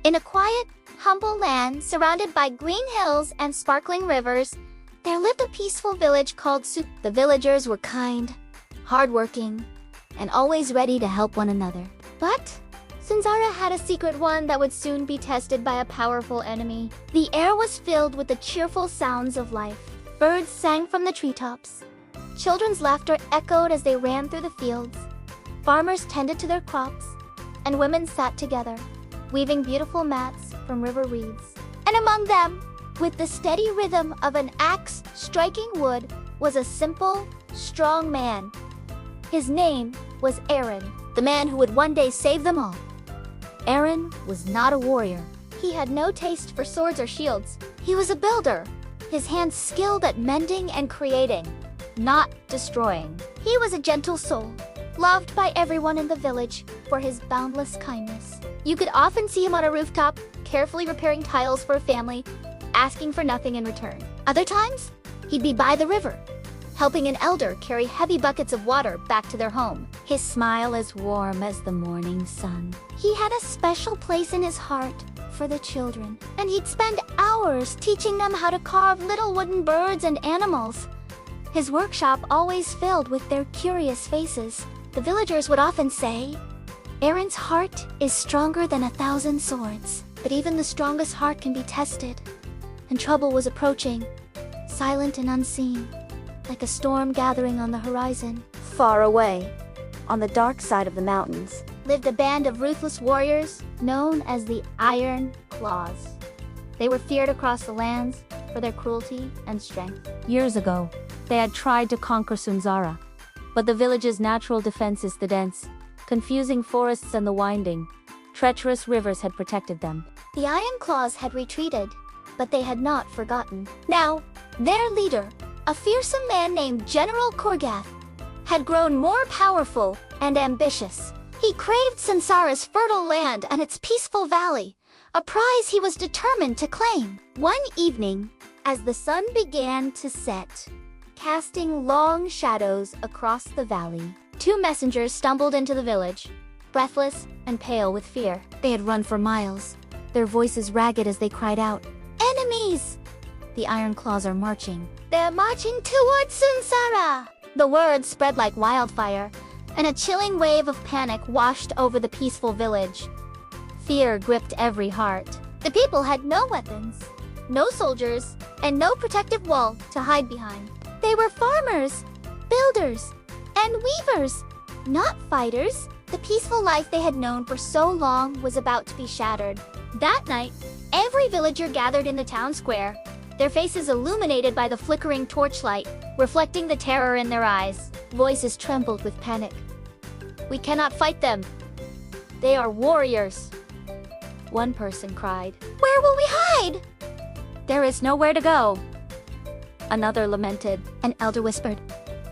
In a quiet, humble land surrounded by green hills and sparkling rivers, there lived a peaceful village called Sunsara. The villagers were kind, hardworking, and always ready to help one another. But Sunsara had a secret one that would soon be tested by a powerful enemy. The air was filled with the cheerful sounds of life. Birds sang from the treetops. Children's laughter echoed as they ran through the fields. Farmers tended to their crops, and women sat together, weaving beautiful mats from river reeds. And among them, with the steady rhythm of an axe striking wood, was a simple, strong man. His name was Arin, the man who would one day save them all. Arin was not a warrior. He had no taste for swords or shields. He was a builder, his hands skilled at mending and creating, not destroying. He was a gentle soul, loved by everyone in the village for his boundless kindness. You could often see him on a rooftop, carefully repairing tiles for a family, asking for nothing in return. Other times, he'd be by the river, helping an elder carry heavy buckets of water back to their home. His smile as warm as the morning sun. He had a special place in his heart for the children, and he'd spend hours teaching them how to carve little wooden birds and animals. His workshop always filled with their curious faces. The villagers would often say, "Arin's heart is stronger than 1,000 swords." But even the strongest heart can be tested, and trouble was approaching, silent and unseen, like a storm gathering on the horizon. Far away, on the dark side of the mountains, lived a band of ruthless warriors known as the Iron Claws. They were feared across the lands for their cruelty and strength. Years ago, they had tried to conquer Sunsara, but the village's natural defenses, the dense, confusing forests and the winding, treacherous rivers had protected them. The Iron Claws had retreated, but they had not forgotten. Now, their leader, a fearsome man named General Korgath, had grown more powerful and ambitious. He craved Sunsara's fertile land and its peaceful valley, a prize he was determined to claim. One evening, as the sun began to set, casting long shadows across the valley, two messengers stumbled into the village, breathless and pale with fear. They had run for miles, their voices ragged as they cried out, "Enemies! The Iron Claws are marching. They're marching towards Sunsara!" The words spread like wildfire, and a chilling wave of panic washed over the peaceful village. Fear gripped every heart. The people had no weapons, no soldiers, and no protective wall to hide behind. They were farmers, builders, and weavers, not fighters. The peaceful life they had known for so long was about to be shattered. That night, every villager gathered in the town square, their faces illuminated by the flickering torchlight, reflecting the terror in their eyes. Voices trembled with panic. "We cannot fight them. They are warriors," one person cried. "Where will we hide?" "There is nowhere to go," another lamented. An elder whispered,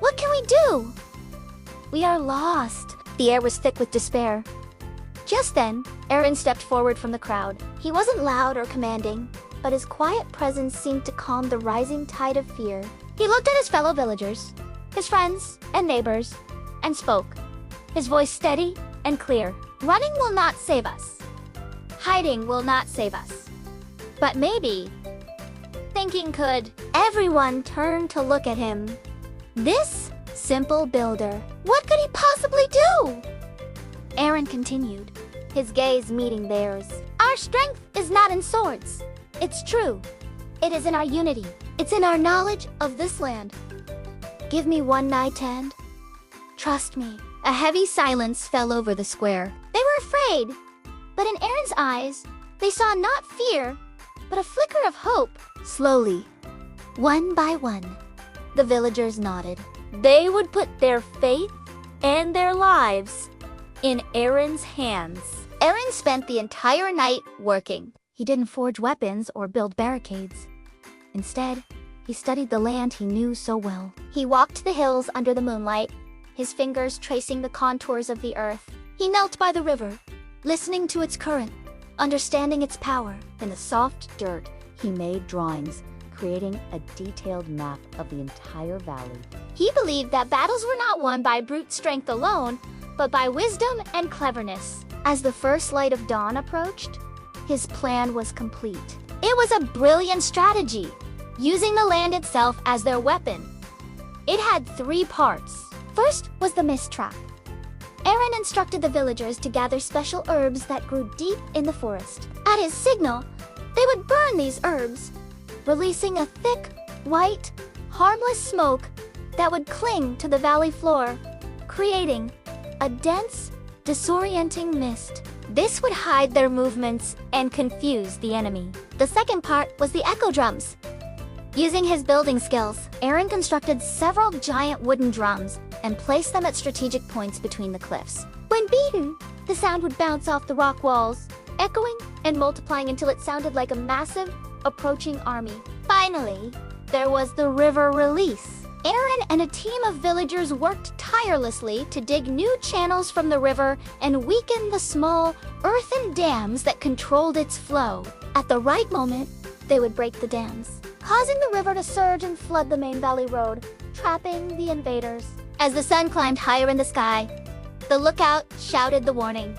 "What can we do?" "We are lost." The air was thick with despair. Just then, Arin stepped forward from the crowd. He wasn't loud or commanding, but his quiet presence seemed to calm the rising tide of fear. He looked at his fellow villagers, his friends and neighbors, and spoke, his voice steady and clear. "Running will not save us. Hiding will not save us. But maybe thinking could." Everyone turned to look at him. This simple builder, what could he possibly do? Arin continued, his gaze meeting theirs. "Our strength is not in swords. It's true. It is in our unity. It's in our knowledge of this land. Give me one night and trust me." A heavy silence fell over the square. They were afraid, but in Arin's eyes, they saw not fear, but a flicker of hope. Slowly, one by one, the villagers nodded. They would put their faith and their lives in Arin's hands. Arin spent the entire night working. He didn't forge weapons or build barricades. Instead, he studied the land he knew so well. He walked the hills under the moonlight, his fingers tracing the contours of the earth. He knelt by the river, listening to its current, understanding its power. In the soft dirt, he made drawings, creating a detailed map of the entire valley. He believed that battles were not won by brute strength alone, but by wisdom and cleverness. As the first light of dawn approached, His plan was complete. It was a brilliant strategy, using the land itself as their weapon. It had 3 parts. First was the mist trap. Arin instructed the villagers to gather special herbs that grew deep in the forest. At his signal, they would burn these herbs, releasing a thick, white, harmless smoke that would cling to the valley floor, creating a dense, disorienting mist. This would hide their movements and confuse the enemy. The second part was the echo drums. Using his building skills, Arin constructed several giant wooden drums and placed them at strategic points between the cliffs. When beaten, the sound would bounce off the rock walls, echoing and multiplying until it sounded like a massive, approaching army. Finally, there was the river release. Arin and a team of villagers worked tirelessly to dig new channels from the river and weaken the small, earthen dams that controlled its flow. At the right moment, they would break the dams, causing the river to surge and flood the main valley road, trapping the invaders. As the sun climbed higher in the sky, the lookout shouted the warning.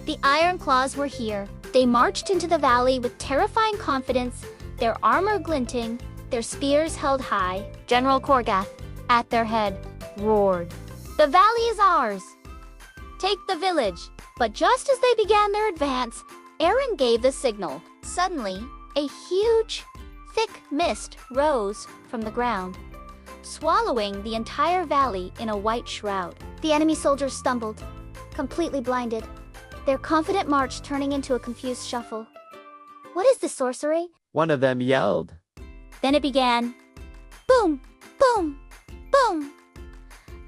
The Iron Claws were here. They marched into the valley with terrifying confidence, their armor glinting, their spears held high. General Korgath, at their head, roared, "The valley is ours! Take the village!" But just as they began their advance, Arin gave the signal. Suddenly, a huge, thick mist rose from the ground, swallowing the entire valley in a white shroud. The enemy soldiers stumbled, completely blinded, their confident march turning into a confused shuffle. "What is this sorcery?" one of them yelled. Then it began. Boom, boom, boom.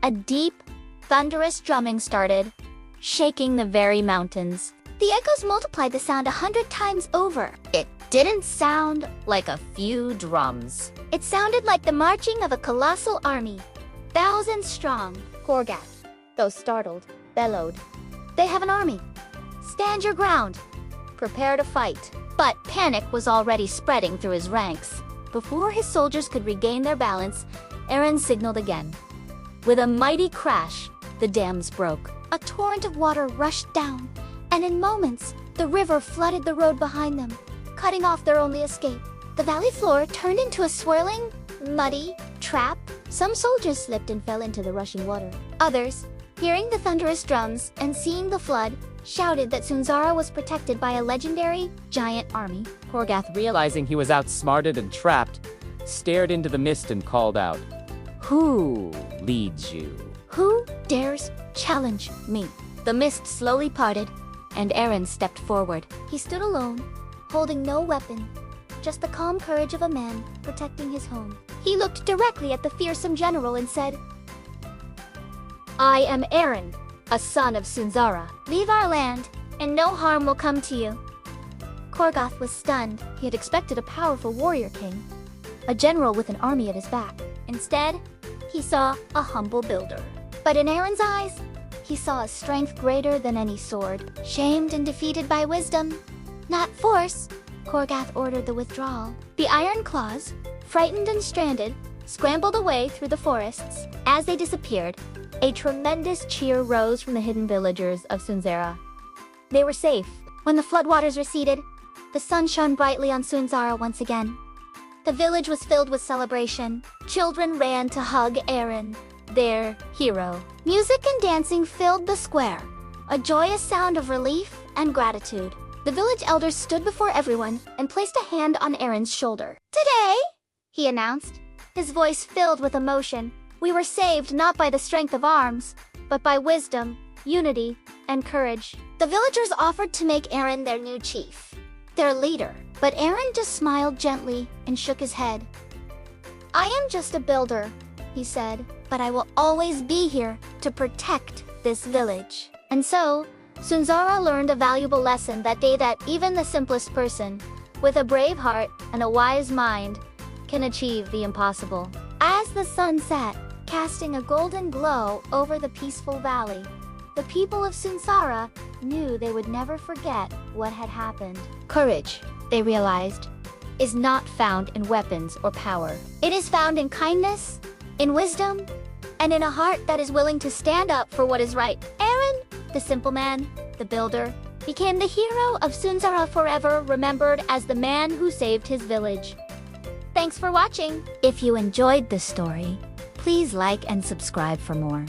A deep, thunderous drumming started, shaking the very mountains. The echoes multiplied the sound 100 times over. It didn't sound like a few drums. It sounded like the marching of a colossal army, thousands strong. Korgath, though startled, bellowed, "They have an army. Stand your ground. Prepare to fight." But panic was already spreading through his ranks. Before his soldiers could regain their balance, Arin signaled again. With a mighty crash, the dams broke. A torrent of water rushed down, and in moments, the river flooded the road behind them, cutting off their only escape. The valley floor turned into a swirling, muddy trap. Some soldiers slipped and fell into the rushing water. Others, hearing the thunderous drums and seeing the flood, shouted that Sunsara was protected by a legendary, giant army. Korgath, realizing he was outsmarted and trapped, stared into the mist and called out, "Who leads you?" "Who dares challenge me?" The mist slowly parted, and Arin stepped forward. He stood alone, holding no weapon, just the calm courage of a man protecting his home. He looked directly at the fearsome general and said, "I am Arin, a son of Sunsara. Leave our land, and no harm will come to you." Korgath was stunned. He had expected a powerful warrior king, a general with an army at his back. Instead, he saw a humble builder. But in Arin's eyes, he saw a strength greater than any sword. Shamed and defeated by wisdom, not force, Korgath ordered the withdrawal. The Iron Claws, frightened and stranded, scrambled away through the forests. As they disappeared, a tremendous cheer rose from the hidden villagers of Sunsara. They were safe. When the floodwaters receded, the sun shone brightly on Sunsara once again. The village was filled with celebration. Children ran to hug Arin, their hero. Music and dancing filled the square, a joyous sound of relief and gratitude. The village elders stood before everyone and placed a hand on Arin's shoulder. "Today," he announced, his voice filled with emotion, "we were saved not by the strength of arms, but by wisdom, unity, and courage." The villagers offered to make Arin their new chief, their leader. But Arin just smiled gently and shook his head. "I am just a builder," he said, "but I will always be here to protect this village." And so, Sunsara learned a valuable lesson that day, that even the simplest person, with a brave heart and a wise mind, can achieve the impossible. As the sun set, casting a golden glow over the peaceful valley, the people of Sunsara knew they would never forget what had happened. Courage, they realized, is not found in weapons or power. It is found in kindness, in wisdom, and in a heart that is willing to stand up for what is right. Arin, the simple man, the builder, became the hero of Sunsara, forever remembered as the man who saved his village. Thanks for watching. If you enjoyed this story, please like and subscribe for more.